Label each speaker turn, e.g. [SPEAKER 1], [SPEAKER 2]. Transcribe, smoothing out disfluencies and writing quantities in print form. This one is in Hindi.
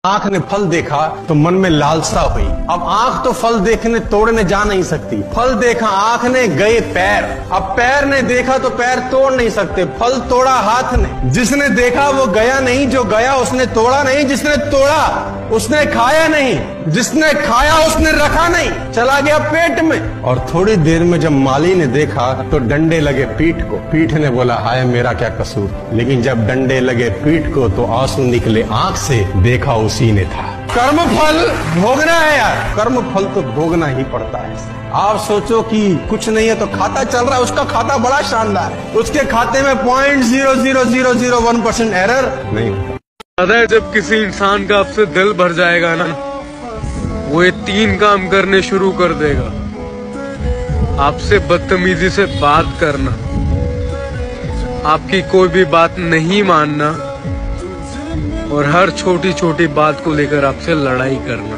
[SPEAKER 1] आंख ने फल देखा तो मन में लालसा हुई। अब आंख तो फल देखने तोड़ने जा नहीं सकती। फल देखा आंख ने, गए पैर। अब पैर ने देखा तो पैर तोड़ नहीं सकते। फल तोड़ा हाथ ने। जिसने देखा वो गया नहीं, जो गया उसने तोड़ा नहीं, जिसने तोड़ा उसने खाया नहीं, जिसने खाया उसने रखा नहीं, चला गया पेट में। और थोड़ी देर में जब माली ने देखा तो डंडे लगे पीठ को। पीठ ने बोला हाय मेरा क्या कसूर। लेकिन जब डंडे लगे पीठ को तो आंसू निकले आंख से, देखा उसी ने था। कर्म फल भोगना है यार, कर्म फल तो भोगना ही पड़ता है। आप सोचो कि कुछ नहीं है तो खाता चल रहा है, उसका खाता बड़ा शानदार है, उसके खाते में 0.00001% एरर नहीं होता।
[SPEAKER 2] पता है जब किसी इंसान का आपसे दिल भर जाएगा ना, वो ये 3 काम करने शुरू कर देगा। आपसे बदतमीजी से बात करना, आपकी कोई भी बात नहीं मानना और हर छोटी छोटी बात को लेकर आपसे लड़ाई करना।